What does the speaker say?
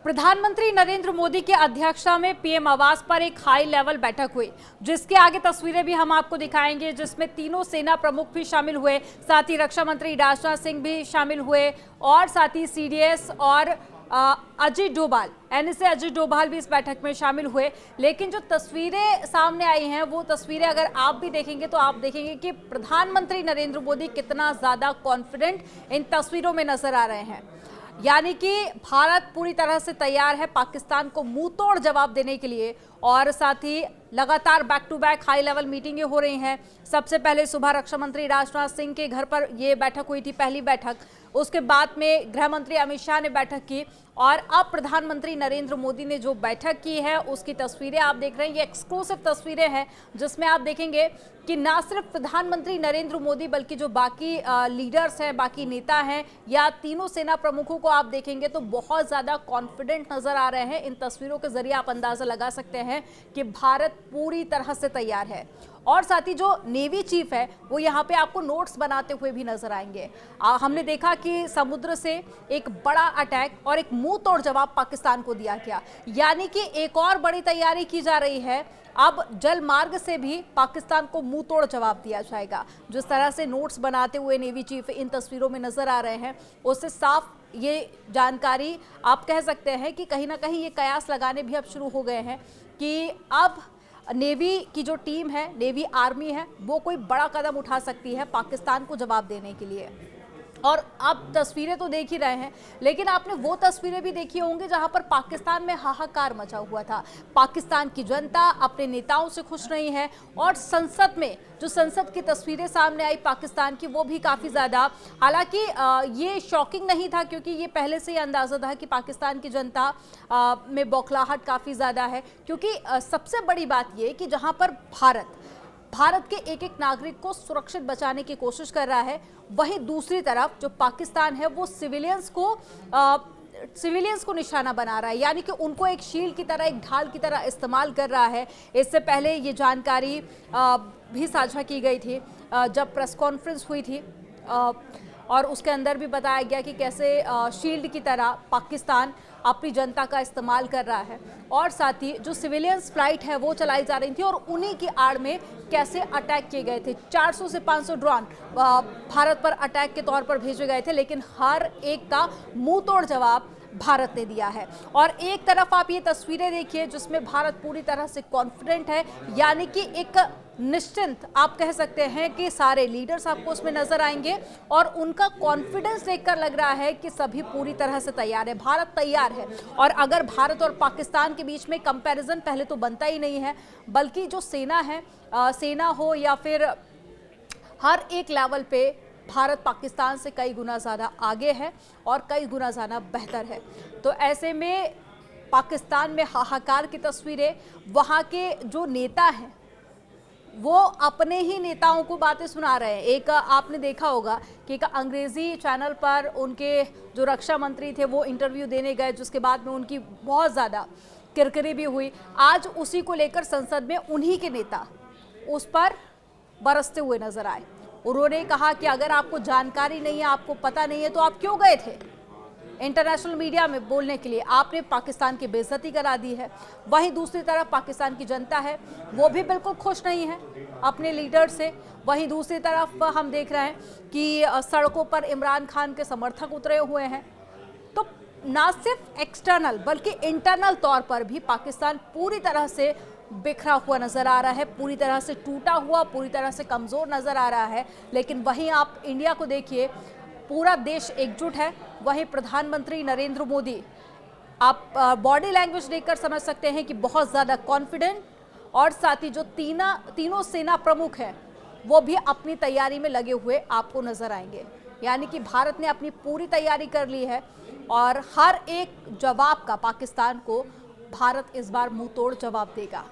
प्रधानमंत्री नरेंद्र मोदी की अध्यक्षता में पीएम आवास पर एक हाई लेवल बैठक हुई, जिसके आगे तस्वीरें भी हम आपको दिखाएंगे, जिसमें तीनों सेना प्रमुख भी शामिल हुए, साथ ही रक्षा मंत्री राजनाथ सिंह भी शामिल हुए और साथ ही सीडीएस और अजीत डोभाल, एनएसए अजीत डोभाल भी इस बैठक में शामिल हुए। लेकिन जो तस्वीरें सामने आई हैं वो तस्वीरें अगर आप भी देखेंगे तो आप देखेंगे कि प्रधानमंत्री नरेंद्र मोदी कितना ज्यादा कॉन्फिडेंट इन तस्वीरों में नजर आ रहे हैं। यानी कि भारत पूरी तरह से तैयार है पाकिस्तान को मुंह तोड़ जवाब देने के लिए, और साथ ही लगातार back to back high level मीटिंगें हो रही हैं। सबसे पहले सुबह रक्षा मंत्री राजनाथ सिंह के घर पर यह बैठक हुई थी, पहली बैठक। उसके बाद में गृह मंत्री अमित शाह ने बैठक की और अब प्रधानमंत्री नरेंद्र मोदी ने जो बैठक की है उसकी तस्वीरें आप देख रहे हैं। ये एक्सक्लूसिव तस्वीरें हैं जिसमें आप देखेंगे कि ना सिर्फ प्रधानमंत्री नरेंद्र मोदी बल्कि जो बाकी लीडर्स हैं, बाकी नेता हैं या तीनों सेना प्रमुखों को आप देखेंगे तो बहुत ज़्यादा कॉन्फिडेंट नजर आ रहे हैं। इन तस्वीरों के जरिए आप अंदाज़ा लगा सकते हैं कि भारत पूरी तरह से तैयार है। और साथ ही जो नेवी चीफ है वो यहाँ पे आपको नोट्स बनाते हुए भी नजर आएंगे। हमने देखा कि समुद्र से एक बड़ा अटैक और एक मुंह तोड़ जवाब पाकिस्तान को दिया गया, यानी कि एक और बड़ी तैयारी की जा रही है। अब जल मार्ग से भी पाकिस्तान को मुंह तोड़ जवाब दिया जाएगा। जिस तरह से नोट्स बनाते हुए नेवी चीफ इन तस्वीरों में नजर आ रहे हैं, उससे साफ ये जानकारी आप कह सकते हैं कि कहीं ना कहीं ये कयास लगाने भी अब शुरू हो गए हैं कि अब नेवी की जो टीम है, नेवी आर्मी है, वो कोई बड़ा कदम उठा सकती है पाकिस्तान को जवाब देने के लिए। और आप तस्वीरें तो देख ही रहे हैं, लेकिन आपने वो तस्वीरें भी देखी होंगी जहां पर पाकिस्तान में हाहाकार मचा हुआ था। पाकिस्तान की जनता अपने नेताओं से खुश नहीं है और संसद में जो संसद की तस्वीरें सामने आई पाकिस्तान की, वो भी काफ़ी ज़्यादा, हालांकि ये शॉकिंग नहीं था क्योंकि ये पहले से ही अंदाज़ा था कि पाकिस्तान की जनता में बौखलाहट काफ़ी ज़्यादा है। क्योंकि सबसे बड़ी बात ये कि जहाँ पर भारत के एक एक नागरिक को सुरक्षित बचाने की कोशिश कर रहा है, वहीं दूसरी तरफ जो पाकिस्तान है वो सिविलियंस को निशाना बना रहा है, यानी कि उनको एक शील्ड की तरह, एक ढाल की तरह इस्तेमाल कर रहा है। इससे पहले ये जानकारी भी साझा की गई थी जब प्रेस कॉन्फ्रेंस हुई थी, और उसके अंदर भी बताया गया कि कैसे शील्ड की तरह पाकिस्तान अपनी जनता का इस्तेमाल कर रहा है, और साथ ही जो सिविलियंस फ्लाइट है वो चलाई जा रही थी और उन्हीं की आड़ में कैसे अटैक किए गए थे। 400 से 500 ड्रोन भारत पर अटैक के तौर पर भेजे गए थे, लेकिन हर एक का मुंह तोड़ जवाब भारत ने दिया है। और एक तरफ आप ये तस्वीरें देखिए जिसमें भारत पूरी तरह से कॉन्फिडेंट है, यानी कि एक निश्चिंत आप कह सकते हैं कि सारे लीडर्स आपको उसमें नजर आएंगे और उनका कॉन्फिडेंस देखकर लग रहा है कि सभी पूरी तरह से तैयार है, भारत तैयार है। और अगर भारत और पाकिस्तान के बीच में कंपैरिजन पहले तो बनता ही नहीं है, बल्कि जो सेना है, सेना हो या फिर हर एक लेवल पे भारत पाकिस्तान से कई गुना ज़्यादा आगे है और कई गुना ज़्यादा बेहतर है। तो ऐसे में पाकिस्तान में हाहाकार की तस्वीरें, वहाँ के जो नेता हैं वो अपने ही नेताओं को बातें सुना रहे हैं। एक आपने देखा होगा कि एक अंग्रेजी चैनल पर उनके जो रक्षा मंत्री थे वो इंटरव्यू देने गए, जिसके बाद में उनकी बहुत ज़्यादा किरकिरी भी हुई। आज उसी को लेकर संसद में उन्हीं के नेता उस पर बरसते हुए नजर आए। उन्होंने कहा कि अगर आपको जानकारी नहीं है, आपको पता नहीं है, तो आप क्यों गए थे इंटरनेशनल मीडिया में बोलने के लिए? आपने पाकिस्तान की बेइज्जती करा दी है। वहीं दूसरी तरफ पाकिस्तान की जनता है वो भी बिल्कुल खुश नहीं है अपने लीडर से। वहीं दूसरी तरफ हम देख रहे हैं कि सड़कों पर इमरान खान के समर्थक उतरे हुए हैं। तो ना सिर्फ एक्सटर्नल बल्कि इंटरनल तौर पर भी पाकिस्तान पूरी तरह से बिखरा हुआ नजर आ रहा है, पूरी तरह से टूटा हुआ, पूरी तरह से कमजोर नजर आ रहा है। लेकिन वहीं आप इंडिया को देखिए, पूरा देश एकजुट है। वहीं प्रधानमंत्री नरेंद्र मोदी, आप बॉडी लैंग्वेज देखकर समझ सकते हैं कि बहुत ज़्यादा कॉन्फिडेंट, और साथ ही जो तीनों सेना प्रमुख हैं वो भी अपनी तैयारी में लगे हुए आपको नजर आएंगे। यानी कि भारत ने अपनी पूरी तैयारी कर ली है और हर एक जवाब का पाकिस्तान को भारत इस बार मुंह तोड़ जवाब देगा।